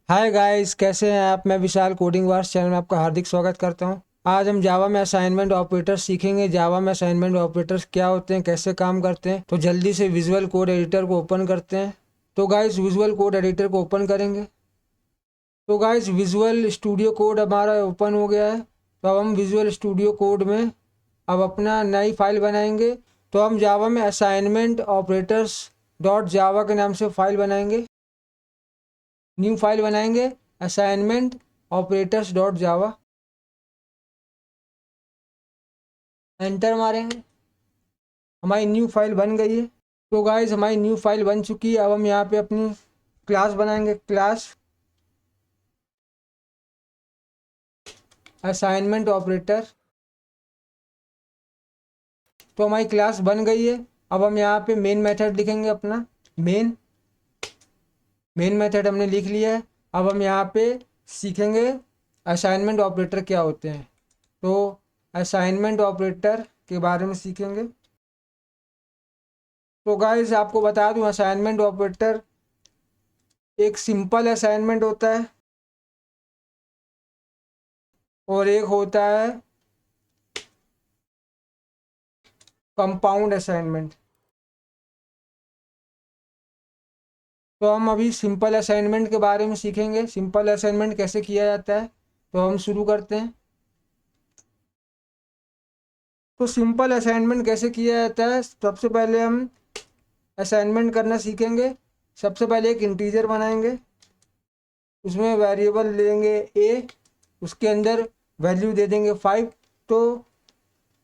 Hi guys, कैसे हैं आप। मैं विशाल कोडिंग वार्स चैनल में आपका हार्दिक स्वागत करता हूं। आज हम जावा में असाइनमेंट ऑपरेटर्स सीखेंगे। जावा में असाइनमेंट ऑपरेटर्स क्या होते हैं, कैसे काम करते हैं। तो जल्दी से विजुअल कोड एडिटर को ओपन करते हैं। तो गाइस विजुअल कोड एडिटर को ओपन करेंगे। तो गाइस विजुअल स्टूडियो कोड हमारा ओपन हो गया है। तो अब हम विजुअल स्टूडियो कोड में अब अपना नई फाइल बनाएंगे। तो हम जावा में असाइनमेंट ऑपरेटर्स डॉट जावा के नाम से फाइल बनाएंगे। न्यू फाइल बनाएंगे असाइनमेंट ऑपरेटर्स डॉट जावा। एंटर मारेंगे। हमारी न्यू फाइल बन गई है। तो गाइज हमारी न्यू फाइल बन चुकी है। अब हम यहाँ पे अपनी क्लास बनाएंगे। Class assignment operator. तो हमारी क्लास बन गई है। अब हम यहाँ पे मेन मेथड लिखेंगे अपना। मेन मेन मेथड हमने लिख लिया है। अब हम यहाँ पे सीखेंगे असाइनमेंट ऑपरेटर क्या होते हैं। तो असाइनमेंट ऑपरेटर के बारे में सीखेंगे। तो गाइज आपको बता दूं, असाइनमेंट ऑपरेटर एक सिंपल असाइनमेंट होता है और एक होता है कंपाउंड असाइनमेंट। तो हम अभी सिंपल असाइनमेंट के बारे में सीखेंगे। सिंपल असाइनमेंट कैसे किया जाता है, तो हम शुरू करते हैं। तो सिंपल असाइनमेंट कैसे किया जाता है, सबसे पहले हम असाइनमेंट करना सीखेंगे। सबसे पहले एक इंटीजर बनाएंगे, उसमें वेरिएबल लेंगे ए, उसके अंदर वैल्यू दे देंगे 5। तो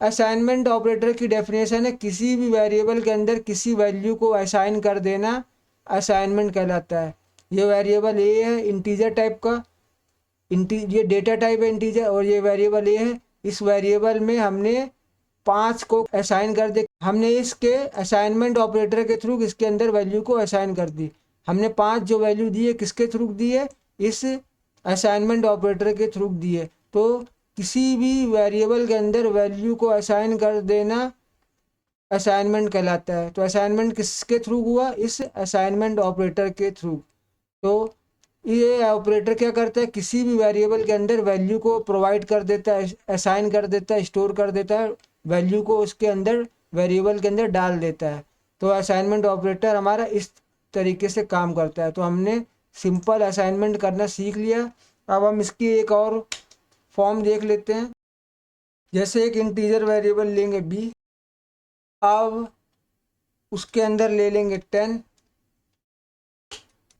असाइनमेंट ऑपरेटर की डेफिनेशन है किसी भी वेरिएबल के अंदर किसी वैल्यू को असाइन कर देना असाइनमेंट कहलाता है। ये वेरिएबल ए है इंटीजर टाइप का, ये डेटा टाइप है इंटीजर, और ये वेरिएबल ए है। इस वेरिएबल में हमने 5 को असाइन कर दे। हमने इसके असाइनमेंट ऑपरेटर के थ्रू इसके अंदर वैल्यू को असाइन कर दी। हमने 5 जो वैल्यू दी है किसके थ्रू दी है, इस असाइनमेंट ऑपरेटर के थ्रू दी है। तो किसी भी वेरिएबल के अंदर वैल्यू को असाइन कर देना असाइनमेंट कहलाता है। तो असाइनमेंट किसके थ्रू हुआ, इस असाइनमेंट ऑपरेटर के थ्रू। तो ये ऑपरेटर क्या करता है, किसी भी वेरिएबल के अंदर वैल्यू को प्रोवाइड कर देता है, असाइन कर देता है, स्टोर कर देता है, वैल्यू को उसके अंदर वेरिएबल के अंदर डाल देता है। तो असाइनमेंट ऑपरेटर हमारा इस तरीके से काम करता है। तो हमने सिंपल असाइनमेंट करना सीख लिया। अब हम इसकी एक और फॉर्म देख लेते हैं। जैसे एक इंटीजर वेरिएबल लेंगे बी, अब उसके अंदर ले लेंगे 10।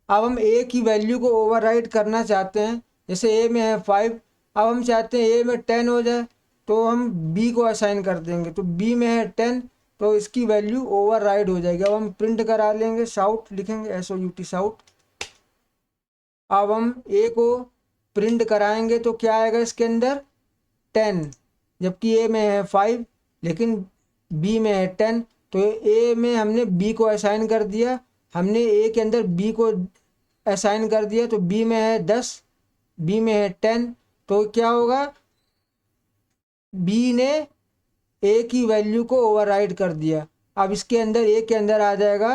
अब हम ए की वैल्यू को ओवरराइड करना चाहते हैं। जैसे ए में है 5, अब हम चाहते हैं ए में 10 हो जाए, तो हम बी को असाइन कर देंगे। तो बी में है 10, तो इसकी वैल्यू ओवरराइड हो जाएगी। अब हम प्रिंट करा लेंगे, शाउट लिखेंगे, SOUT शाउट। अब हम ए को प्रिंट कराएंगे तो क्या आएगा इसके अंदर 10, जबकि ए में है 5 लेकिन बी में है 10। तो ए में हमने बी को असाइन कर दिया, हमने ए के अंदर बी को असाइन कर दिया। तो बी में है 10, बी में है 10। तो क्या होगा, बी ने ए की वैल्यू को ओवरराइड कर दिया। अब इसके अंदर ए के अंदर आ जाएगा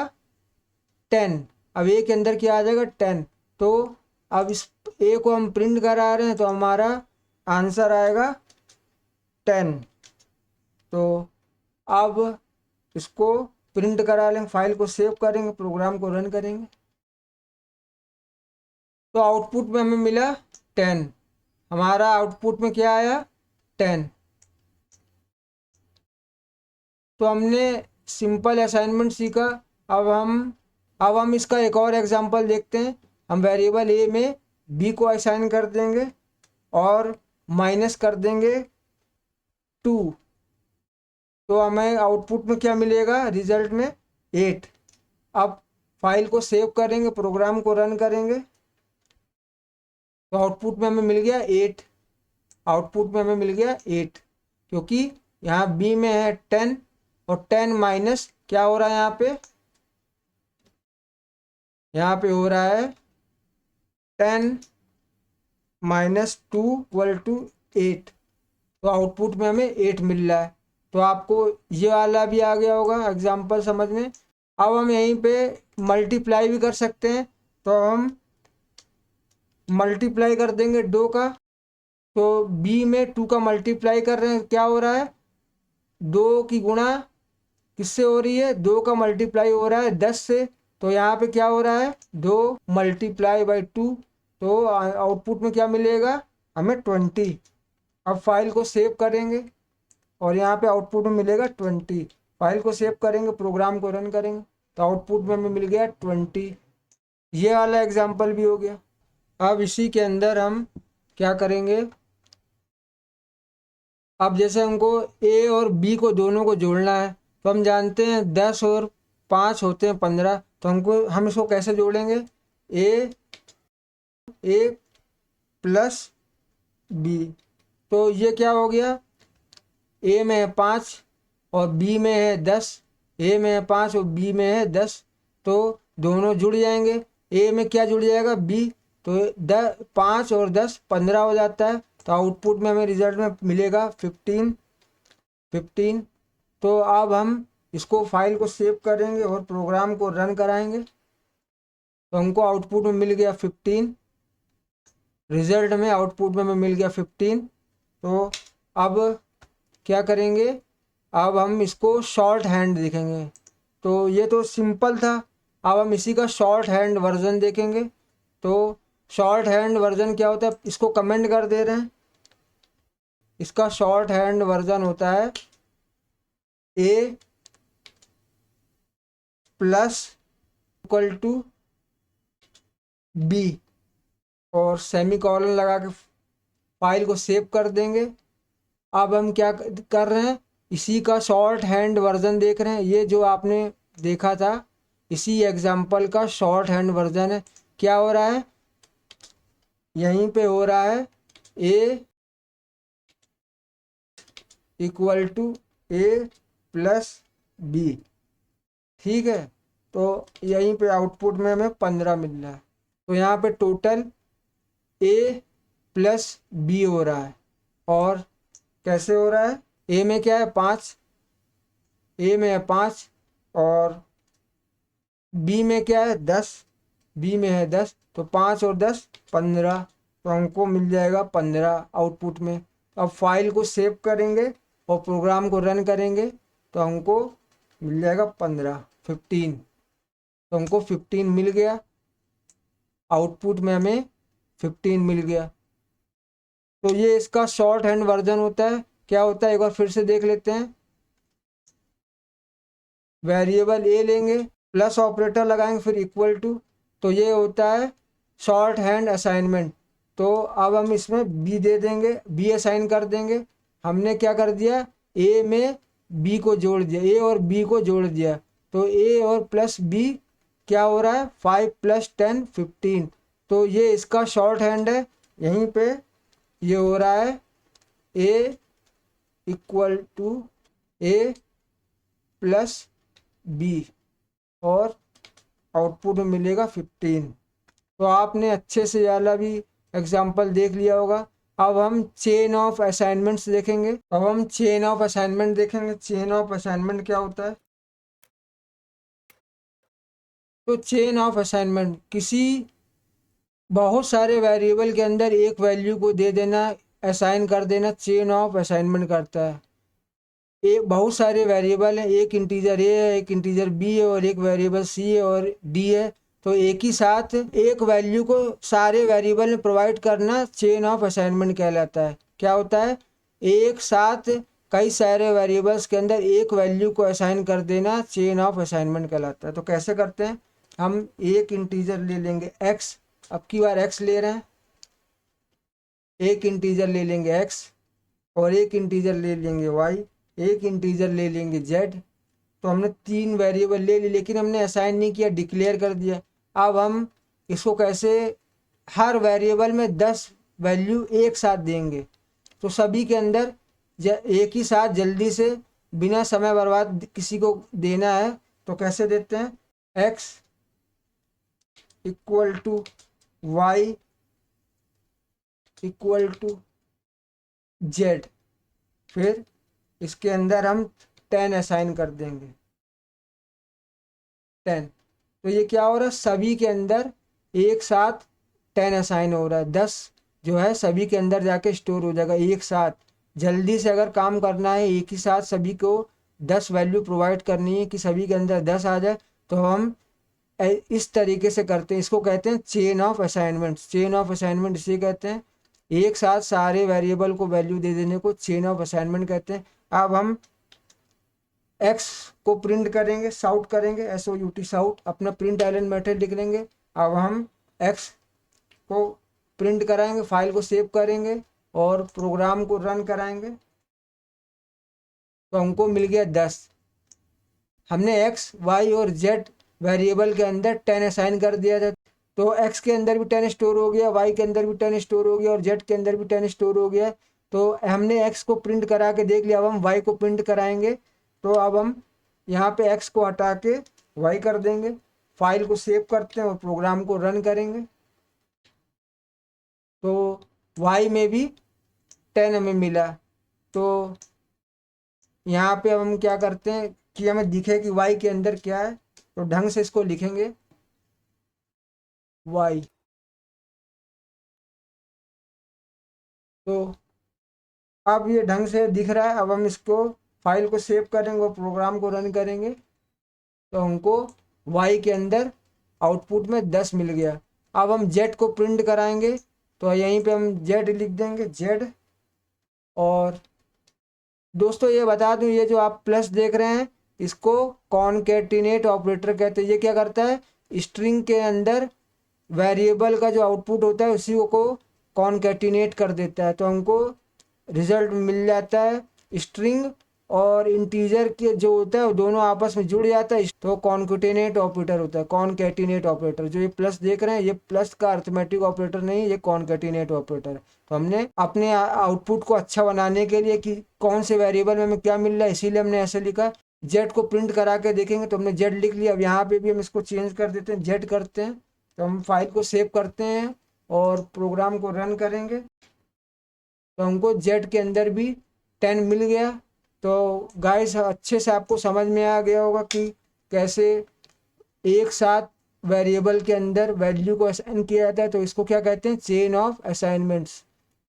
10। अब ए के अंदर क्या आ जाएगा 10। तो अब इस ए को हम प्रिंट करा रहे हैं तो हमारा आंसर आएगा 10। तो अब इसको प्रिंट करा लेंगे, फाइल को सेव करेंगे, प्रोग्राम को रन करेंगे। तो आउटपुट में हमें मिला 10। हमारा आउटपुट में क्या आया 10। तो हमने सिंपल असाइनमेंट सीखा। अब हम इसका एक और एग्जांपल देखते हैं। हम वेरिएबल ए में बी को असाइन कर देंगे और माइनस कर देंगे 2। तो हमें आउटपुट में क्या मिलेगा, रिजल्ट में 8। अब फाइल को सेव करेंगे, प्रोग्राम को रन करेंगे, तो आउटपुट में हमें मिल गया 8। आउटपुट में हमें मिल गया 8, क्योंकि यहाँ बी में है 10 और 10 माइनस क्या हो रहा है, यहाँ पे हो रहा है 10 माइनस 2 इक्वल टू 8। तो आउटपुट में हमें 8 मिल रहा है। तो आपको ये वाला भी आ गया होगा एग्जाम्पल समझ में। अब हम यहीं पे मल्टीप्लाई भी कर सकते हैं। तो हम मल्टीप्लाई कर देंगे 2 का, तो बी में 2 का मल्टीप्लाई कर रहे हैं, क्या हो रहा है 2 की गुणा किससे हो रही है, 2 का मल्टीप्लाई हो रहा है 10 से, तो यहाँ पे क्या हो रहा है 2 मल्टीप्लाई बाई 2, तो आउटपुट में क्या मिलेगा हमें 20। अब फाइल को सेव करेंगे और यहाँ पे आउटपुट में मिलेगा 20। फाइल को सेव करेंगे, प्रोग्राम को रन करेंगे तो आउटपुट में हमें मिल गया 20। ये वाला एग्जाम्पल भी हो गया। अब इसी के अंदर हम क्या करेंगे, अब जैसे हमको ए और बी को दोनों को जोड़ना है, तो हम जानते हैं 10 और 5 होते हैं 15, तो हम इसको कैसे जोड़ेंगे, ए प्लस बी, तो ये क्या हो गया, ए में है 5 और बी में है 10, ए में है 5 और बी में है 10, तो दोनों जुड़ जाएंगे, ए में क्या जुड़ जाएगा बी, तो 5 और 10 15 हो जाता है, तो आउटपुट में हमें रिजल्ट में मिलेगा 15। तो अब हम इसको फाइल को सेव करेंगे और प्रोग्राम को रन कराएंगे, तो हमको आउटपुट में मिल गया 15, रिजल्ट में आउटपुट में हमें मिल गया 15। तो अब क्या करेंगे, अब हम इसको शॉर्ट हैंड देखेंगे, तो ये तो सिंपल था, अब हम इसी का शॉर्ट हैंड वर्जन देखेंगे। तो शॉर्ट हैंड वर्जन क्या होता है, इसको कमेंट कर दे रहे हैं, इसका शॉर्ट हैंड वर्जन होता है ए प्लस इक्वल टू बी और सेमी कॉलन लगा के फाइल को सेव कर देंगे। अब हम क्या कर रहे हैं, इसी का शॉर्ट हैंड वर्जन देख रहे हैं, ये जो आपने देखा था इसी एग्जाम्पल का शॉर्ट हैंड वर्जन है। क्या हो रहा है, यहीं पे हो रहा है A equal to A plus B, ठीक है, तो यहीं पे आउटपुट में हमें 15 मिल रहा है, तो यहाँ पे टोटल ए प्लस बी हो रहा है। और कैसे हो रहा है, ए में क्या है 5, ए में है 5 और बी में क्या है 10, बी में है 10, तो 5 और 10 15, तो हमको मिल जाएगा 15 आउटपुट में। अब फाइल को सेव करेंगे और प्रोग्राम को रन करेंगे तो हमको मिल जाएगा 15 तो हमको 15 मिल गया, आउटपुट में हमें 15 मिल गया। तो ये इसका शॉर्ट हैंड वर्जन होता है। क्या होता है एक बार फिर से देख लेते हैं, वेरिएबल ए लेंगे, प्लस ऑपरेटर लगाएंगे, फिर इक्वल टू, तो ये होता है शॉर्ट हैंड असाइनमेंट। तो अब हम इसमें बी दे देंगे, बी असाइन कर देंगे। हमने क्या कर दिया, ए में बी को जोड़ दिया, ए और बी को जोड़ दिया, तो ए और प्लस बी क्या हो रहा है 5 + 10 15, तो ये इसका शॉर्ट हैंड है। यहीं पे ये हो रहा है A equal to A plus B और आउटपुट में मिलेगा 15। तो आपने अच्छे से वाला भी एग्जाम्पल देख लिया होगा। अब हम चेन ऑफ असाइनमेंट्स देखेंगे। अब हम चेन ऑफ असाइनमेंट देखेंगे। चेन ऑफ असाइनमेंट क्या होता है, तो चेन ऑफ असाइनमेंट किसी बहुत सारे वेरिएबल के अंदर एक वैल्यू को दे देना, असाइन कर देना, चेन ऑफ असाइनमेंट करता है। एक बहुत सारे वेरिएबल हैं, एक इंटीजर ए है, एक इंटीजर बी है और एक वेरिएबल सी है और डी है, तो एक ही साथ एक वैल्यू को सारे वेरिएबल में प्रोवाइड करना चेन ऑफ असाइनमेंट कहलाता है। क्या होता है, एक साथ कई सारे वेरिएबल्स के अंदर एक वैल्यू को असाइन कर देना चेन ऑफ असाइनमेंट कहलाता है। तो कैसे करते हैं, हम एक इंटीजर ले लेंगे एक्स, अब की बार एक्स ले रहे हैं, एक इंटीजर ले लेंगे एक्स और एक इंटीजर ले लेंगे वाई, एक इंटीजर ले लेंगे जेड। तो हमने 3 वेरिएबल ले ली, लेकिन हमने असाइन नहीं किया, डिक्लेयर कर दिया। अब हम इसको कैसे, हर वेरिएबल में 10 वैल्यू एक साथ देंगे, तो सभी के अंदर एक ही साथ जल्दी से बिना समय बर्बाद किसी को देना है, तो कैसे देते हैं, X equal to Y equal to Z, फिर इसके अंदर हम 10 असाइन कर देंगे, 10। तो ये क्या हो रहा है, सभी के अंदर एक साथ 10 असाइन हो रहा है, 10 जो है सभी के अंदर जाके स्टोर हो जाएगा एक साथ। जल्दी से अगर काम करना है, एक ही साथ सभी को 10 वैल्यू प्रोवाइड करनी है कि सभी के अंदर 10 आ जाए, तो हम इस तरीके से करते हैं। इसको कहते हैं chain of assignment. Chain of assignment इसे कहते हैं, एक साथ सारे वेरिएबल को वैल्यू दे देने को चेन ऑफ असाइनमेंट कहते हैं। अब हम x को प्रिंट करेंगे, साउट करेंगे, SOUT साउट, अपना प्रिंट एलन मेथड लिख लेंगे। अब हम x को प्रिंट कराएंगे, फाइल को सेव करेंगे और प्रोग्राम को रन कराएंगे, तो हमको मिल गया 10। हमने x, y और z वेरिएबल के अंदर 10 असाइन कर दिया था, तो x के अंदर भी 10 स्टोर हो गया, y के अंदर भी 10 स्टोर हो गया और z के अंदर भी 10 स्टोर हो गया। तो हमने x को प्रिंट करा के देख लिया, अब हम y को प्रिंट कराएंगे। तो अब हम यहाँ पे x को हटा के y कर देंगे, फाइल को सेव करते हैं और प्रोग्राम को रन करेंगे, तो y में भी 10 हमें मिला। तो यहाँ पे अब हम क्या करते हैं कि हमें दिखे कि y के अंदर क्या है, तो ढंग से इसको लिखेंगे y। तो अब ये ढंग से दिख रहा है। अब हम इसको फाइल को सेव करेंगे और प्रोग्राम को रन करेंगे, तो हमको y के अंदर आउटपुट में 10 मिल गया। अब हम z को प्रिंट कराएंगे, तो यहीं पे हम z लिख देंगे, z। और दोस्तों ये बता दूं, ये जो आप प्लस देख रहे हैं इसको कॉनकैटिनेट ऑपरेटर कहते हैं। ये क्या करता है, स्ट्रिंग के अंदर वेरिएबल का जो आउटपुट होता है उसी को कॉनकैटिनेट कर देता है, तो हमको रिजल्ट मिल जाता है। स्ट्रिंग और इंटीजर के जो होता है वो दोनों आपस में जुड़ जाता है, तो कॉनकैटिनेट ऑपरेटर होता है, कॉनकैटिनेट ऑपरेटर। जो ये प्लस देख रहे हैं ये प्लस का अरिथमेटिक ऑपरेटर नहीं, ये कॉनकैटिनेट ऑपरेटर है। तो हमने अपने आउटपुट को अच्छा बनाने के लिए कि कौन से वेरिएबल में हमें क्या मिल रहा है, इसीलिए हमने ऐसे लिखा। जेड को प्रिंट करा के देखेंगे तो हमने जेड लिख लिया। अब यहाँ पे भी हम इसको चेंज कर देते हैं, जेड करते हैं, तो हम फाइल को सेव करते हैं और प्रोग्राम को रन करेंगे, तो हमको जेड के अंदर भी 10 मिल गया। तो गाइस अच्छे से आपको समझ में आ गया होगा कि कैसे एक साथ वेरिएबल के अंदर वैल्यू को असाइन किया जाता है। तो इसको क्या कहते हैं, chain of assignments.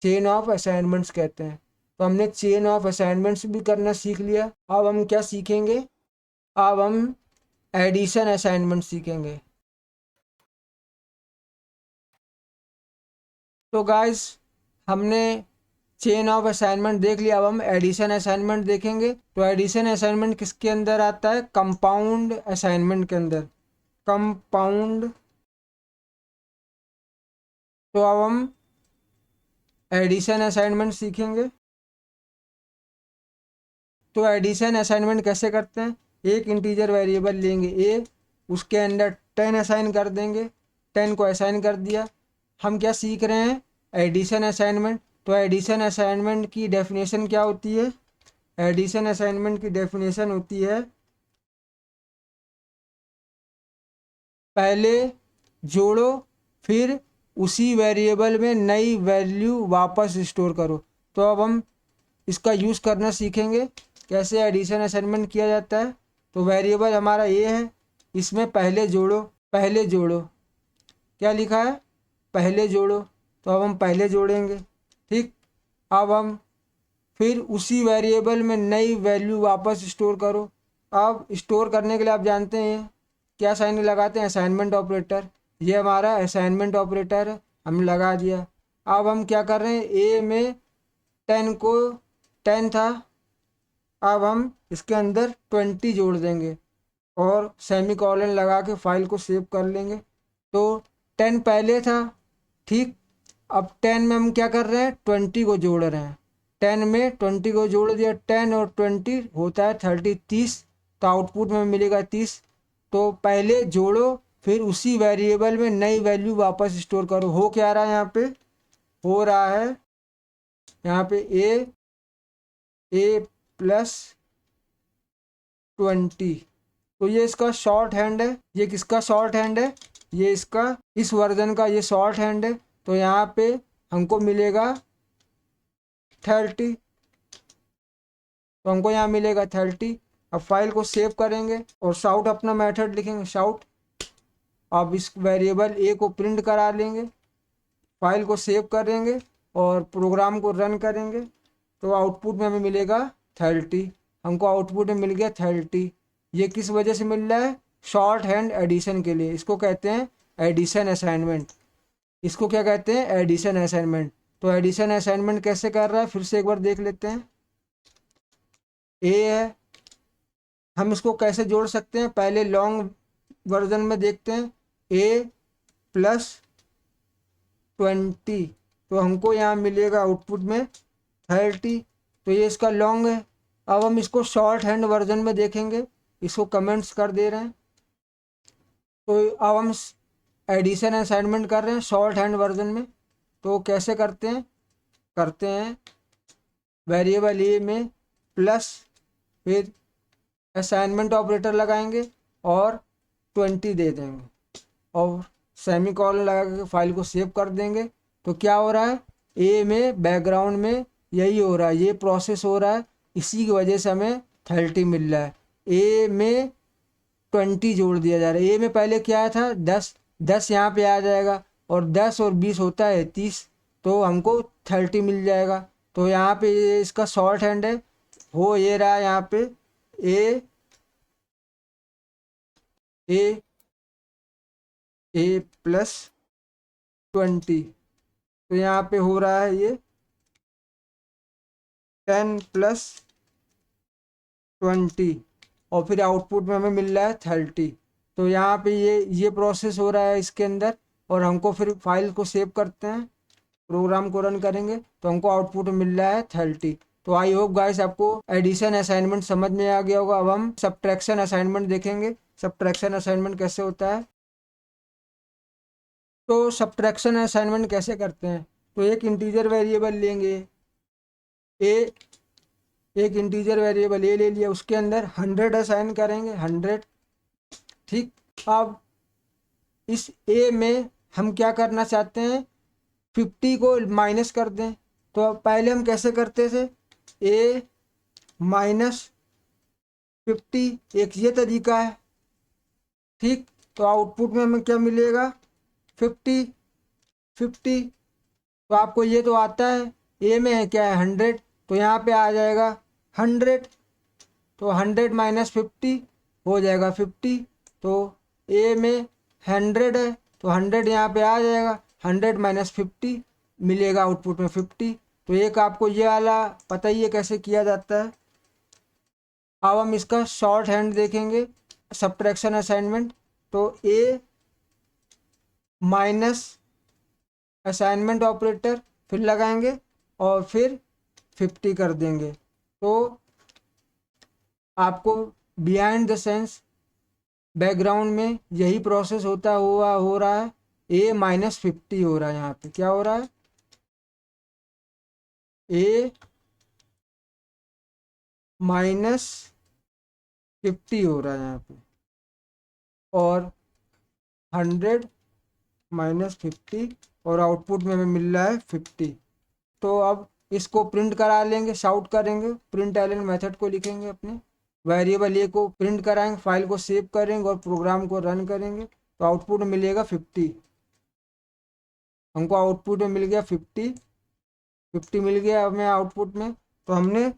Chain of assignments कहते हैं। तो हमने चेन ऑफ असाइनमेंट्स भी करना सीख लिया। अब हम क्या सीखेंगे, अब हम एडिशन असाइनमेंट सीखेंगे। तो गाइस हमने चेन ऑफ असाइनमेंट देख लिया, अब हम एडिशन असाइनमेंट देखेंगे। तो एडिशन असाइनमेंट किसके अंदर आता है, कंपाउंड असाइनमेंट के अंदर, कंपाउंड। तो अब हम एडिशन असाइनमेंट सीखेंगे। तो एडिशन असाइनमेंट कैसे करते हैं, एक इंटीजर वेरिएबल लेंगे ए, उसके अंदर 10 असाइन कर देंगे, 10 को असाइन कर दिया। हम क्या सीख रहे हैं, एडिशन असाइनमेंट। तो एडिशन असाइनमेंट की डेफिनेशन क्या होती है, एडिशन असाइनमेंट की डेफिनेशन होती है पहले जोड़ो फिर उसी वेरिएबल में नई वैल्यू वापस स्टोर करो। तो अब हम इसका यूज़ करना सीखेंगे, कैसे एडिशन असाइनमेंट किया जाता है। तो वेरिएबल हमारा ये है, इसमें पहले जोड़ो, पहले जोड़ो, क्या लिखा है, पहले जोड़ो। तो अब हम पहले जोड़ेंगे, ठीक। अब हम फिर उसी वेरिएबल में नई वैल्यू वापस स्टोर करो। अब स्टोर करने के लिए आप जानते हैं क्या साइन लगाते हैं, असाइनमेंट ऑपरेटर। ये हमारा असाइनमेंट ऑपरेटर है, हम लगा दिया। अब हम क्या कर रहे हैं, ए में 10 को 10 था, अब हम इसके अंदर 20 जोड़ देंगे और सेमीकोलन लगा के फाइल को सेव कर लेंगे। तो 10 पहले था, ठीक। अब 10 में हम क्या कर रहे हैं, 20 को जोड़ रहे हैं। 10 में 20 को जोड़ दिया, 10 और 20 होता है 30, 30। तो आउटपुट में मिलेगा 30। तो पहले जोड़ो फिर उसी वेरिएबल में नई वैल्यू वापस स्टोर करो। हो क्या रहा है यहाँ पे, हो रहा है यहाँ पे ए प्लस 20। तो ये इसका शॉर्ट हैंड है। ये किसका शॉर्ट हैंड है, ये इसका, इस वर्जन का ये शॉर्ट हैंड है। तो यहाँ पे हमको मिलेगा 30, तो हमको यहाँ मिलेगा 30। अब फाइल को सेव करेंगे और शाउट अपना मेथड लिखेंगे, शाउट। अब इस वेरिएबल ए को प्रिंट करा लेंगे, फाइल को सेव करेंगे और प्रोग्राम को रन करेंगे तो आउटपुट में हमें मिलेगा 30। हमको आउटपुट में मिल गया 30। ये किस वजह से मिल रहा है? शॉर्ट हैंड एडिशन के लिए। इसको कहते हैं एडिशन असाइनमेंट। इसको क्या कहते हैं? Addition assignment. तो एडिशन असाइनमेंट कैसे कर रहा है फिर से एक बार देख लेते हैं। ए है, हम इसको कैसे जोड़ सकते हैं? पहले लॉन्ग वर्जन में देखते हैं। ए प्लस 20, तो हमको यहाँ मिलेगा आउटपुट में 30। तो ये इसका लॉन्ग है। अब हम इसको शॉर्ट हैंड वर्जन में देखेंगे। इसको कमेंट्स कर दे रहे हैं। तो अब हम एडिशन असाइनमेंट कर रहे हैं शॉर्ट हैंड वर्जन में। तो कैसे करते हैं? वेरिएबल ए में प्लस, फिर असाइनमेंट ऑपरेटर लगाएंगे और 20 दे देंगे और सेमी कॉलन लगा के फाइल को सेव कर देंगे। तो क्या हो रहा है? ए में बैकग्राउंड में यही हो रहा है, ये प्रोसेस हो रहा है। इसी की वजह से हमें 30 मिल रहा है। ए में 20 जोड़ दिया जा रहा है। ए में पहले क्या था? 10 यहाँ पे आ जाएगा और 10 और 20 होता है 30, तो हमको 30 मिल जाएगा। तो यहाँ पे ये इसका शॉर्ट हैंड है, हो ये रहा है यहाँ पे ए ए ए प्लस 20। तो यहाँ पे हो रहा है ये 10 प्लस 20 और फिर आउटपुट में हमें मिल रहा है 30। तो यहाँ पे ये प्रोसेस हो रहा है इसके अंदर और हमको फिर फाइल को सेव करते हैं, प्रोग्राम को रन करेंगे तो हमको आउटपुट मिल रहा है 30। तो आई होप गाइस आपको एडिशन असाइनमेंट समझ में आ गया होगा। अब हम सब्ट्रैक्शन असाइनमेंट देखेंगे। सब्ट्रैक्शन असाइनमेंट कैसे होता है? तो सब्ट्रैक्शन असाइनमेंट कैसे करते हैं? तो एक इंटीजर वेरिएबल लेंगे ए, एक इंटीजर वेरिएबल ए ले लिया, उसके अंदर 100 असाइन करेंगे, 100। ठीक, अब इस ए में हम क्या करना चाहते हैं? 50 को माइनस कर दें। तो पहले हम कैसे करते थे? ए माइनस 50, एक ये तरीका है। ठीक, तो आउटपुट में हमें क्या मिलेगा? 50। तो आपको ये तो आता है। ए में है क्या है? 100, तो यहाँ पे आ जाएगा 100। तो 100 माइनस 50 हो जाएगा 50। तो ए में 100 है तो 100 यहाँ पे आ जाएगा, 100 माइनस 50 मिलेगा आउटपुट में 50। तो एक आपको ये वाला पता ही है कैसे किया जाता है। अब हम इसका शॉर्ट हैंड देखेंगे, सब्ट्रैक्शन असाइनमेंट। तो ए माइनस असाइनमेंट ऑपरेटर फिर लगाएंगे और फिर 50 कर देंगे। तो आपको बिहाइंड द सेंस बैकग्राउंड में यही प्रोसेस हो रहा है। ए माइनस 50 हो रहा है। यहाँ पे क्या हो रहा है? ए माइनस 50 हो रहा है यहाँ पे और 100 माइनस 50 और आउटपुट में हमें मिल रहा है 50। तो अब इसको प्रिंट करा लेंगे, शाउट करेंगे, प्रिंट एलन मेथड को लिखेंगे, अपने वेरिएबल ए को प्रिंट कराएंगे, फाइल को सेव करेंगे और प्रोग्राम को रन करेंगे तो आउटपुट में मिलेगा 50। हमको आउटपुट में मिल गया 50 मिल गया हमें आउटपुट में। तो हमने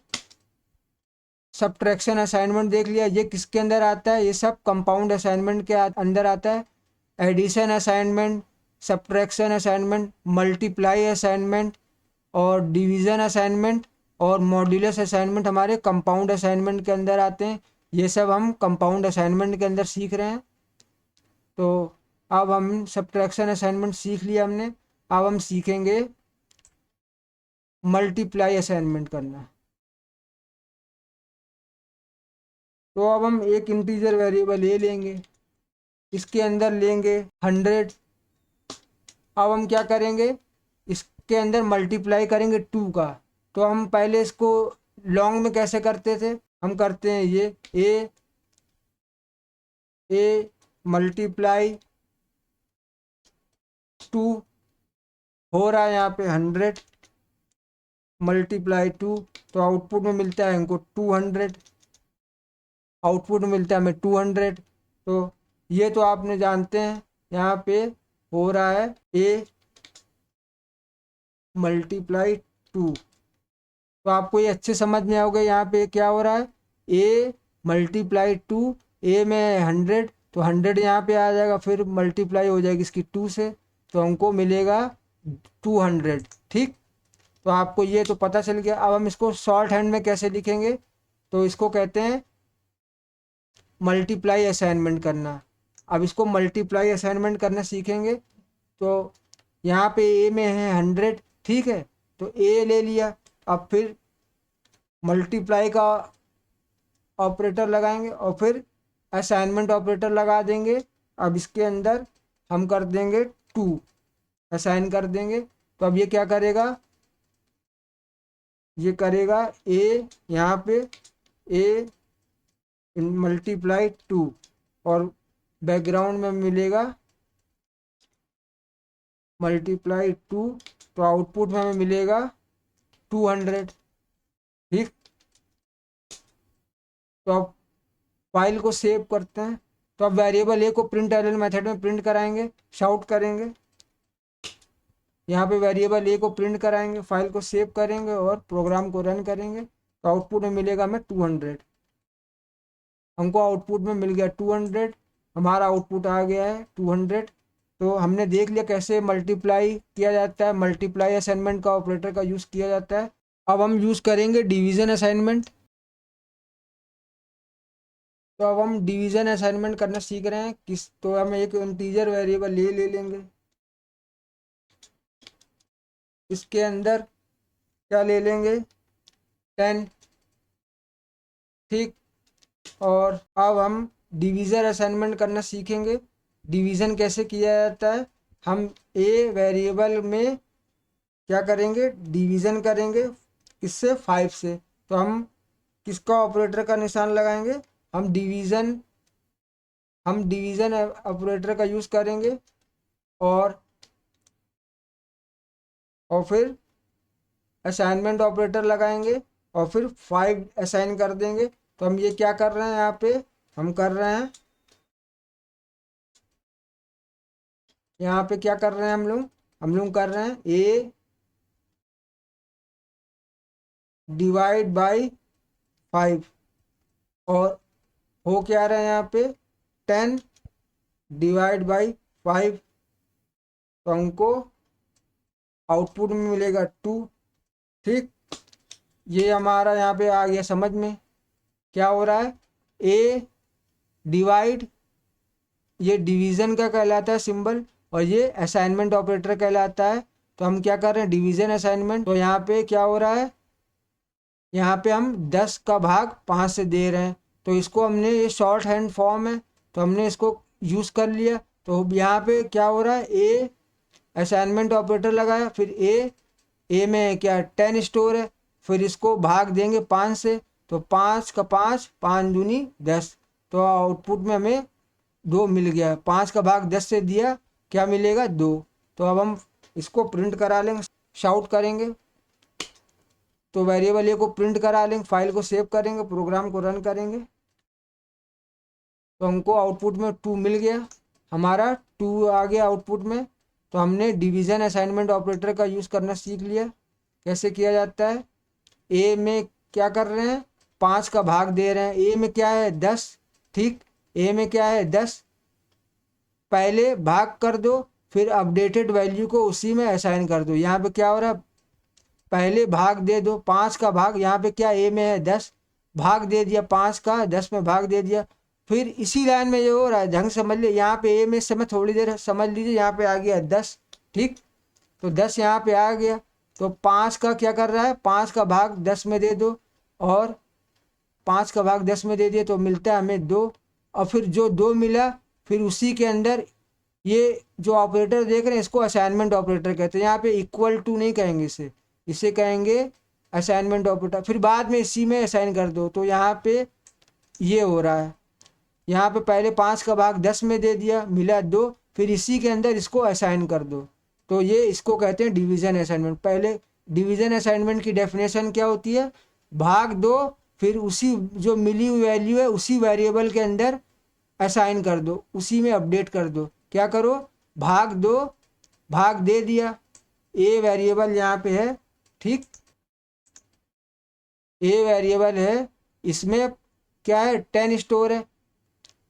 सब्ट्रैक्शन असाइनमेंट देख लिया। ये किसके अंदर आता है? ये सब कंपाउंड असाइनमेंट के अंदर आता है। Addition assignment, subtraction assignment, multiply assignment और डिवीज़न असाइनमेंट और मॉड्यूलस असाइनमेंट हमारे कंपाउंड असाइनमेंट के अंदर आते हैं। ये सब हम कंपाउंड असाइनमेंट के अंदर सीख रहे हैं। तो अब हम सब्ट्रैक्शन असाइनमेंट सीख लिया हमने। अब हम सीखेंगे मल्टीप्लाई असाइनमेंट करना। तो अब हम एक इंटीजर वेरिएबल ए लेंगे, इसके अंदर लेंगे 100। अब हम क्या करेंगे? इसके अंदर मल्टीप्लाई करेंगे 2 का। तो हम पहले इसको लॉन्ग में कैसे करते थे? हम करते हैं ये ए मल्टीप्लाई 2 हो रहा है यहाँ पे 100 मल्टीप्लाई 2। तो आउटपुट में मिलता है हमको 200, आउटपुट में मिलता है हमें 200। तो ये तो आपने जानते हैं यहाँ पे हो रहा है ए मल्टीप्लाई 2। तो आपको ये अच्छे समझ में आओगे। यहाँ पे क्या हो रहा है, ए मल्टीप्लाई 2, ए में 100 तो 100 यहाँ पे आ जाएगा, फिर मल्टीप्लाई हो जाएगी इसकी 2 से, तो हमको मिलेगा 200। ठीक, तो आपको ये तो पता चल गया। अब हम इसको शॉर्ट हैंड में कैसे लिखेंगे, तो इसको कहते हैं मल्टीप्लाई असाइनमेंट करना। अब इसको मल्टीप्लाई असाइनमेंट करना सीखेंगे। तो यहाँ पे ए में है 100, ठीक है, तो ए ले लिया। अब फिर मल्टीप्लाई का ऑपरेटर लगाएंगे और फिर असाइनमेंट ऑपरेटर लगा देंगे। अब इसके अंदर हम कर देंगे 2, असाइन कर देंगे। तो अब ये क्या करेगा, ये करेगा ए, यहाँ पे ए मल्टीप्लाई 2 और बैकग्राउंड में मिलेगा मल्टीप्लाई 2, तो आउटपुट में हमें मिलेगा 200। ठीक, तो अब फाइल को सेव करते हैं। तो अब वेरिएबल ए को प्रिंट एल मेथड में प्रिंट कराएंगे, शाउट करेंगे। यहाँ पे वेरिएबल ए को प्रिंट कराएंगे, फाइल को सेव करेंगे और प्रोग्राम को रन करेंगे। तो आउटपुट में मिलेगा हमें 200। हमको आउटपुट में मिल गया 200, हमारा आउटपुट आ गया है 200। तो हमने देख लिया कैसे मल्टीप्लाई किया जाता है, मल्टीप्लाई असाइनमेंट का ऑपरेटर का यूज़ किया जाता है। अब हम यूज़ करेंगे डिवीज़न असाइनमेंट। तो अब हम डिवीज़न असाइनमेंट करना सीख रहे हैं। तो हम एक इंटीजर वेरिएबल ले लेंगे, इसके अंदर क्या ले लेंगे, 10। ठीक, और अब हम डिवीज़न असाइनमेंट करना सीखेंगे। डिवीज़न कैसे किया जाता है, हम ए वेरिएबल में क्या करेंगे, डिवीज़न करेंगे। किससे, 5 से। तो हम किसका ऑपरेटर का निशान लगाएंगे, हम डिवीज़न ऑपरेटर का यूज़ करेंगे और फिर असाइनमेंट ऑपरेटर लगाएंगे और फिर 5 असाइन कर देंगे। तो हम ये क्या कर रहे हैं, यहाँ पे हम कर रहे हैं, यहाँ पे क्या कर रहे हैं हम लोग कर रहे हैं ए डिवाइड बाई 5 और हो क्या रहा है यहाँ पे 10 डिवाइड बाई 5। तो हमको आउटपुट में मिलेगा 2। ठीक, ये हमारा यहाँ पे आ गया समझ में। क्या हो रहा है, ए डिवाइड, ये डिवीज़न का कहलाता है सिंबल, और ये असाइनमेंट ऑपरेटर कहलाता है। तो हम क्या कर रहे हैं, डिवीज़न असाइनमेंट। तो यहाँ पे क्या हो रहा है, यहाँ पे हम 10 का भाग 5 से दे रहे हैं। तो इसको हमने, ये शॉर्ट हैंड फॉर्म है तो हमने इसको यूज़ कर लिया। तो यहाँ पे क्या हो रहा है, ए असाइनमेंट ऑपरेटर लगाया, फिर ए में क्या 10 स्टोर है, फिर इसको भाग देंगे 5 से। तो 5 का 5, 5 दूनी 10। तो आउटपुट में हमें 2 मिल गया। 5 का भाग 10 से दिया, क्या मिलेगा, 2। तो अब हम इसको प्रिंट करा लेंगे, शाउट करेंगे। तो वेरिएबल ए को प्रिंट करा लेंगे, फाइल को सेव करेंगे, प्रोग्राम को रन करेंगे। तो हमको आउटपुट में 2 मिल गया, हमारा 2 आ गया आउटपुट में। तो हमने डिवीज़न असाइनमेंट ऑपरेटर का यूज़ करना सीख लिया, कैसे किया जाता है। ए में क्या कर रहे हैं, 5 का भाग दे रहे हैं। ए में क्या है, 10। ठीक, ए में क्या है, 10। पहले भाग कर दो, फिर अपडेटेड वैल्यू को उसी में असाइन कर दो। यहाँ पे क्या हो रहा है, पहले भाग दे दो, 5 का भाग, यहाँ पे क्या ए में है 10, भाग दे दिया 5 का, 10 में भाग दे दिया। फिर इसी लाइन में ये हो रहा है, ढंग समझ लिया। यहाँ पे ए में समय थोड़ी देर समझ लीजिए, यहाँ पे आ गया 10। ठीक, तो 10 यहाँ पे आ गया। तो 5 का क्या कर रहा है, 5 का भाग 10 में दे दो, और 5 का भाग 10 में दे दिए तो मिलता है हमें 2। और फिर जो 2 मिला, फिर उसी के अंदर ये जो ऑपरेटर देख रहे हैं, इसको असाइनमेंट ऑपरेटर कहते हैं। यहाँ पे इक्वल टू नहीं कहेंगे, इसे कहेंगे असाइनमेंट ऑपरेटर। फिर बाद में इसी में असाइन कर दो। तो यहाँ पे ये हो रहा है, यहाँ पे पहले 5 का भाग 10 में दे दिया, मिला 2, फिर इसी के अंदर इसको असाइन कर दो। तो ये इसको कहते हैं डिवीज़न असाइनमेंट। पहले डिवीज़न असाइनमेंट की डेफिनेशन क्या होती है, भाग दो, फिर उसी जो मिली हुई वैल्यू है उसी वेरिएबल के अंदर असाइन कर दो, उसी में अपडेट कर दो। क्या करो, भाग दो, भाग दे दिया, ए वेरिएबल यहाँ पे है, ठीक, ए वेरिएबल है, इसमें क्या है 10 स्टोर है।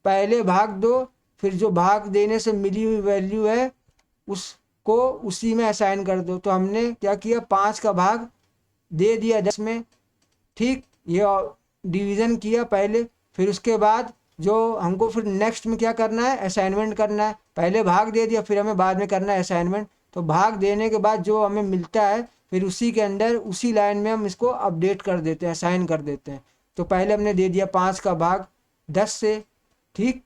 पहले भाग दो, फिर जो भाग देने से मिली हुई वैल्यू है उसको उसी में असाइन कर दो। तो हमने क्या किया, 5 का भाग दे दिया 10 में, ठीक, ये डिवीज़न किया पहले। फिर उसके बाद जो हमको फिर नेक्स्ट में क्या करना है, असाइनमेंट करना है। पहले भाग दे दिया, फिर हमें बाद में करना है असाइनमेंट। तो भाग देने के बाद जो हमें मिलता है फिर उसी के अंदर उसी लाइन में हम इसको अपडेट कर देते हैं, असाइन कर देते हैं। तो पहले हमने दे दिया 5 का भाग 10 से, ठीक,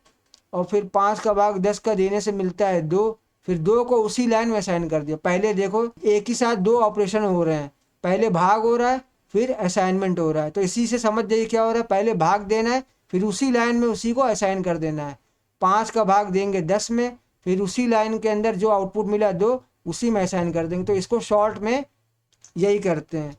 और फिर 5 का भाग 10 का देने से मिलता है 2, फिर 2 को उसी लाइन में असाइन कर दिया। पहले देखो एक ही साथ 2 ऑपरेशन हो रहे हैं, पहले भाग हो रहा है फिर असाइनमेंट हो रहा है। तो इसी से समझ जाइए क्या हो रहा है, पहले भाग देना है फिर उसी लाइन में उसी को असाइन कर देना है। 5 का भाग देंगे 10 में, फिर उसी लाइन के अंदर जो आउटपुट मिला 2 उसी में असाइन कर देंगे। तो इसको शॉर्ट में यही करते हैं।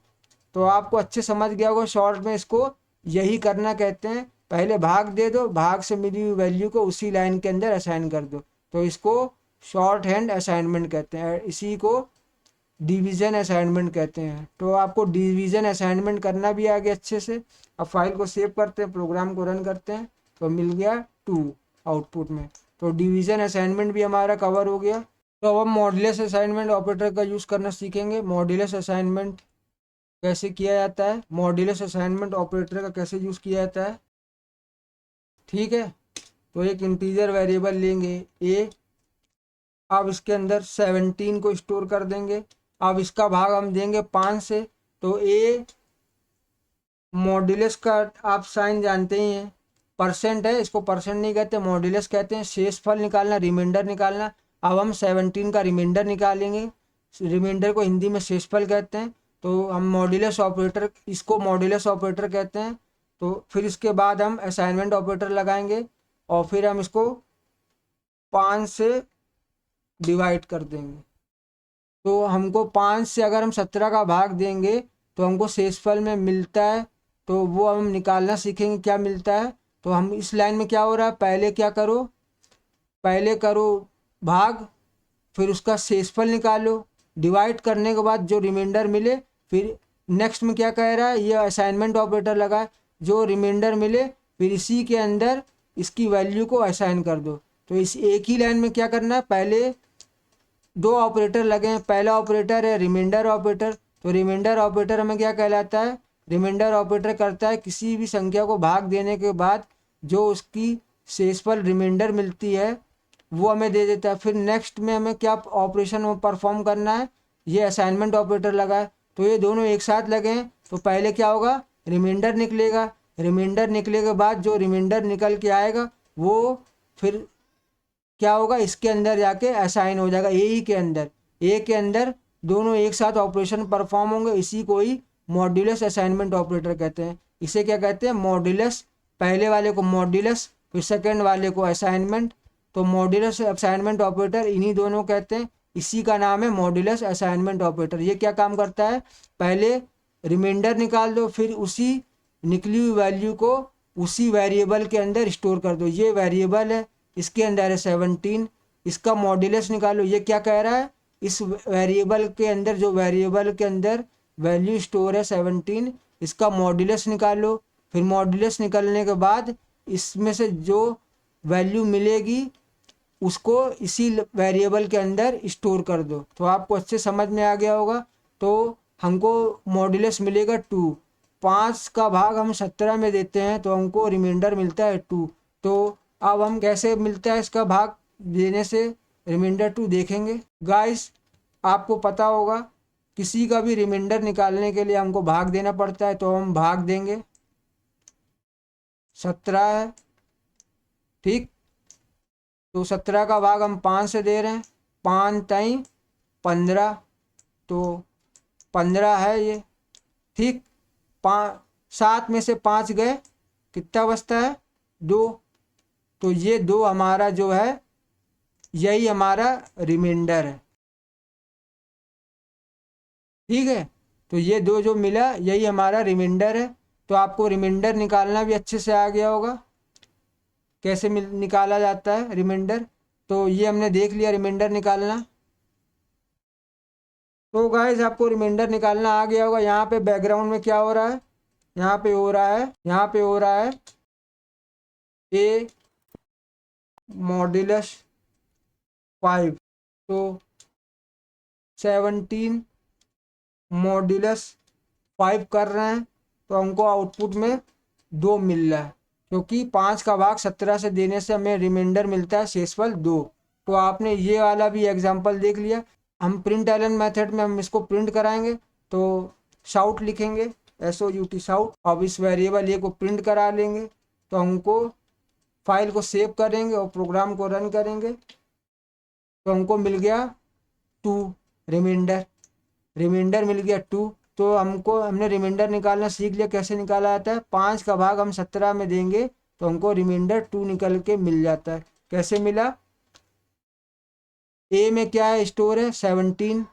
तो आपको अच्छे समझ गया होगा, शॉर्ट में इसको यही करना कहते हैं। पहले भाग दे दो, भाग से मिली हुई वैल्यू को उसी लाइन के अंदर असाइन कर दो। तो इसको शॉर्ट हैंड असाइनमेंट कहते हैं, इसी को डिवीज़न असाइनमेंट कहते हैं। तो आपको डिवीज़न असाइनमेंट करना भी आ गया अच्छे से। अब फाइल को सेव करते हैं, प्रोग्राम को रन करते हैं, तो मिल गया 2 आउटपुट में। तो डिवीज़न असाइनमेंट भी हमारा कवर हो गया। तो अब हम मॉड्यूलस असाइनमेंट ऑपरेटर का यूज़ करना सीखेंगे। मॉड्यूलस असाइनमेंट कैसे किया जाता है, मॉड्यूलस असाइनमेंट ऑपरेटर का कैसे यूज़ किया जाता है, ठीक है। तो एक इंटीजर वेरिएबल लेंगे ए, अब इसके अंदर 17 को स्टोर कर देंगे। अब इसका भाग हम देंगे 5 से। तो ए मॉड्यूलस का आप साइन जानते ही हैं, परसेंट है, इसको परसेंट नहीं कहते, मॉड्यूलस कहते हैं। शेषफल निकालना, रिमाइंडर निकालना। अब हम 17 का रिमाइंडर निकालेंगे, रिमाइंडर को हिंदी में शेषफल कहते हैं। तो हम मॉड्यूलस ऑपरेटर, इसको मॉड्यूलस ऑपरेटर कहते हैं। तो फिर इसके बाद हम असाइनमेंट ऑपरेटर लगाएंगे और फिर हम इसको 5 से डिवाइड कर देंगे। तो हमको 5 से अगर हम 17 का भाग देंगे तो हमको शेषफल में मिलता है, तो वो हम निकालना सीखेंगे क्या मिलता है। तो हम इस लाइन में क्या हो रहा है, पहले क्या करो, पहले करो भाग, फिर उसका शेषफल निकालो, डिवाइड करने के बाद जो रिमाइंडर मिले, फिर नेक्स्ट में क्या कह रहा है, ये असाइनमेंट ऑपरेटर लगा, जो रिमाइंडर मिले फिर इसी के अंदर इसकी वैल्यू को असाइन कर दो। तो इस एक ही लाइन में क्या करना है, पहले 2 ऑपरेटर लगे हैं। पहला ऑपरेटर है रिमाइंडर ऑपरेटर। तो रिमाइंडर ऑपरेटर हमें क्या कहलाता है, रिमाइंडर ऑपरेटर करता है किसी भी संख्या को भाग देने के बाद जो उसकी शेषफल रिमाइंडर मिलती है वो हमें दे देता है। फिर नेक्स्ट में हमें क्या ऑपरेशन परफॉर्म करना है, ये असाइनमेंट ऑपरेटर लगा है। तो ये दोनों एक साथ लगे हैं। तो पहले क्या होगा, रिमाइंडर निकलेगा, रिमाइंडर निकले के बाद जो रिमाइंडर निकल के आएगा वो फिर क्या होगा, इसके अंदर जाके असाइन हो जाएगा, ए के अंदर, ए के अंदर दोनों एक साथ ऑपरेशन परफॉर्म होंगे। इसी को ही मॉड्यूलस असाइनमेंट ऑपरेटर कहते हैं। इसे क्या कहते हैं, मॉड्यूलस, पहले वाले को मॉड्यूलस फिर सेकंड वाले को असाइनमेंट। तो मॉड्यूलस असाइनमेंट ऑपरेटर इन्हीं दोनों कहते हैं, इसी का नाम है मॉड्यूलस असाइनमेंट ऑपरेटर। ये क्या काम करता है, पहले रिमाइंडर निकाल दो, फिर उसी निकली हुई वैल्यू को उसी वेरिएबल के अंदर स्टोर कर दो। ये वेरिएबल है, इसके अंदर है 17, इसका मॉड्यूलस निकालो। ये क्या कह रहा है, इस वेरिएबल के अंदर, जो वेरिएबल के अंदर वैल्यू स्टोर है 17, इसका मॉड्यूलस निकालो। फिर मॉड्यूलस निकलने के बाद इसमें से जो वैल्यू मिलेगी उसको इसी वेरिएबल के अंदर स्टोर कर दो। तो आपको अच्छे समझ में आ गया होगा। तो हमको मॉड्यूलस मिलेगा 2, 5 का भाग हम 17 में देते हैं तो हमको रिमाइंडर मिलता है 2। तो अब हम कैसे मिलता है इसका भाग देने से रिमाइंडर 2 देखेंगे। गाइस आपको पता होगा किसी का भी रिमाइंडर निकालने के लिए हमको भाग देना पड़ता है। तो हम भाग देंगे, 17 है, ठीक। तो 17 का भाग हम 5 से दे रहे हैं, 5 ताई 15, तो 15 है ये, ठीक। 7 में से 5 गए, कितना बचता है, 2। तो ये 2 हमारा जो है यही हमारा रिमाइंडर है, ठीक है। तो ये 2 जो मिला यही हमारा रिमाइंडर है। तो आपको रिमाइंडर निकालना भी अच्छे से आ गया होगा, कैसे निकाला जाता है रिमाइंडर। तो ये हमने देख लिया रिमाइंडर निकालना। तो गाइस आपको रिमाइंडर निकालना आ गया होगा। यहाँ पे बैकग्राउंड में क्या हो रहा है, यहाँ पे हो रहा है, यहाँ पे हो रहा है ए मॉड्यूलस 5, तो 17 मॉड्यूलस 5 कर रहे हैं, तो हमको आउटपुट में 2 मिल रहा है, क्योंकि 5 का भाग 17 से देने से हमें रिमाइंडर मिलता है शेषफल 2। तो आपने ये वाला भी एग्जाम्पल देख लिया। हम प्रिंट एलन मेथड में हम इसको प्रिंट कराएंगे, तो शाउट लिखेंगे, SOUT शाउट। अब इस वेरिएबल ए को प्रिंट करा लेंगे, तो हमको फाइल को सेव करेंगे और प्रोग्राम को रन करेंगे, तो हमको मिल गया 2 रिमाइंडर। रिमाइंडर मिल गया 2। तो हमने रिमाइंडर निकालना सीख लिया, कैसे निकाला जाता है। 5 का भाग हम 17 में देंगे तो हमको रिमाइंडर 2 निकल के मिल जाता है। कैसे मिला, ए में क्या है, स्टोर है 17,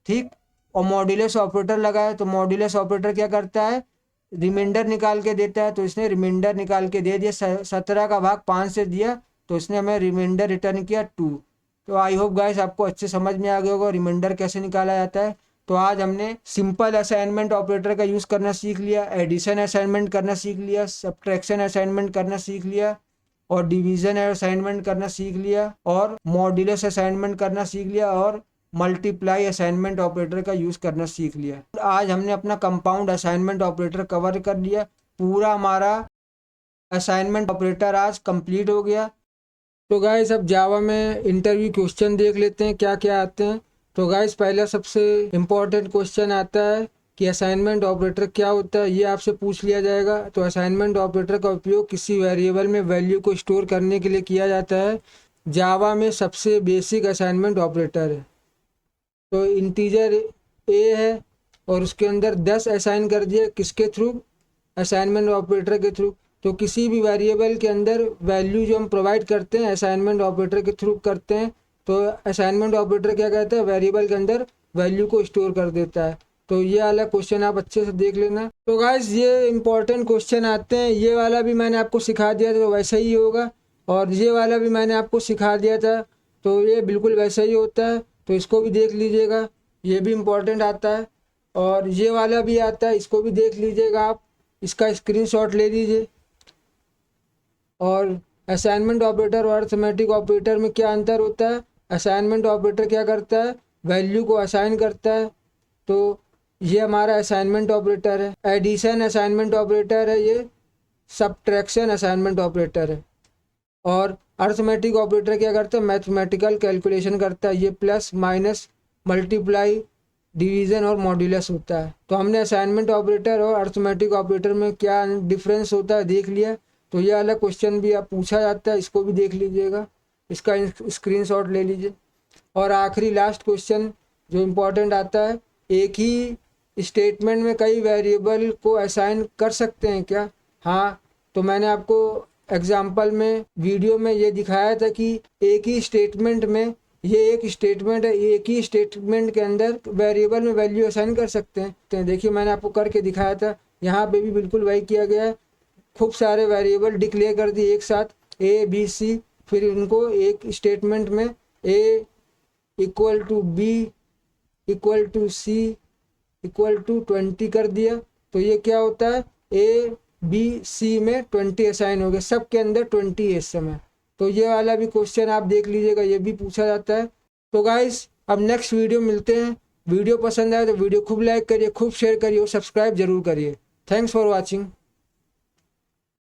ठीक, और मॉड्यूलस ऑपरेटर लगा है, तो मॉड्यूलस ऑपरेटर क्या करता है, रिमाइंडर निकाल के देता है। तो इसने रिमाइंडर निकाल के दे दिया, 17 का भाग 5 से दिया, तो इसने हमें रिमाइंडर रिटर्न किया 2। तो आई होप गाइस आपको अच्छे समझ में आ गया होगा रिमाइंडर कैसे निकाला जाता है। तो आज हमने सिंपल असाइनमेंट ऑपरेटर का यूज़ करना सीख लिया, एडिशन असाइनमेंट करना सीख लिया, सब्ट्रैक्शन असाइनमेंट करना सीख लिया, और डिवीजन असाइनमेंट करना सीख लिया, और मॉड्यूलस असाइनमेंट करना सीख लिया, और मल्टीप्लाई असाइनमेंट ऑपरेटर का यूज़ करना सीख लिया। आज हमने अपना कंपाउंड असाइनमेंट ऑपरेटर कवर कर लिया। पूरा हमारा असाइनमेंट ऑपरेटर आज कंप्लीट हो गया। तो गाइस अब जावा में इंटरव्यू क्वेश्चन देख लेते हैं क्या क्या आते हैं। तो गाइस पहला सबसे इम्पोर्टेंट क्वेश्चन आता है कि असाइनमेंट ऑपरेटर क्या होता है, ये आपसे पूछ लिया जाएगा। तो असाइनमेंट ऑपरेटर का उपयोग किसी वेरिएबल में वैल्यू को स्टोर करने के लिए किया जाता है। जावा में सबसे बेसिक असाइनमेंट ऑपरेटर है। तो इंटीजर ए है और उसके अंदर 10 असाइन कर दिया, किसके थ्रू, असाइनमेंट ऑपरेटर के थ्रू। तो किसी भी वेरिएबल के अंदर वैल्यू जो हम प्रोवाइड करते हैं असाइनमेंट ऑपरेटर के थ्रू करते हैं, तो असाइनमेंट ऑपरेटर क्या कहता है, वेरिएबल के अंदर वैल्यू को स्टोर कर देता है। तो ये वाला क्वेश्चन आप अच्छे से देख लेना। तो गाइस ये इंपॉर्टेंट क्वेश्चन आते हैं, ये वाला भी मैंने आपको सिखा दिया था तो वैसा ही होगा, और ये वाला भी मैंने आपको सिखा दिया था तो ये बिल्कुल वैसा ही होता है। तो इसको भी देख लीजिएगा, ये भी इम्पोर्टेंट आता है, और ये वाला भी आता है, इसको भी देख लीजिएगा आप, इसका स्क्रीनशॉट ले लीजिए। और असाइनमेंट ऑपरेटर और अरिथमेटिक ऑपरेटर में क्या अंतर होता है, असाइनमेंट ऑपरेटर क्या करता है, वैल्यू को असाइन करता है, तो ये हमारा असाइनमेंट ऑपरेटर है। एडिशन असाइनमेंट ऑपरेटर है, ये सब्ट्रैक्शन असाइनमेंट ऑपरेटर है। और अरिथमेटिक ऑपरेटर क्या करता है, मैथमेटिकल कैलकुलेशन करता है, ये प्लस माइनस मल्टीप्लाई डिवीज़न और मॉड्यूलस होता है। तो हमने असाइनमेंट ऑपरेटर और अरिथमेटिक ऑपरेटर में क्या डिफरेंस होता है देख लिया। तो ये वाला क्वेश्चन भी आप पूछा जाता है, इसको भी देख लीजिएगा, इसका स्क्रीनशॉट ले लीजिए। और आखिरी लास्ट क्वेश्चन जो इम्पोर्टेंट आता है, एक ही स्टेटमेंट में कई वेरिएबल को असाइन कर सकते हैं क्या। हाँ, तो मैंने आपको एग्जाम्पल में वीडियो में ये दिखाया था कि एक ही स्टेटमेंट में, ये एक स्टेटमेंट है, एक ही स्टेटमेंट के अंदर वेरिएबल में वैल्यू असाइन कर सकते हैं। तो देखिए मैंने आपको करके दिखाया था, यहाँ पे भी बिल्कुल वही किया गया है। खूब सारे वेरिएबल डिक्लेयर कर दिए एक साथ, A B C, फिर इनको एक स्टेटमेंट में A equal to B equal to C equal to 20 कर दिया। तो ये क्या होता है, A B C में 20 असाइन हो गया, सब के अंदर 20 है इस समय। तो ये वाला भी क्वेश्चन आप देख लीजिएगा, ये भी पूछा जाता है। तो गाइस अब नेक्स्ट वीडियो मिलते हैं। वीडियो पसंद आए तो वीडियो खूब लाइक करिए, खूब शेयर करिए और सब्सक्राइब जरूर करिए। Thanks for watching.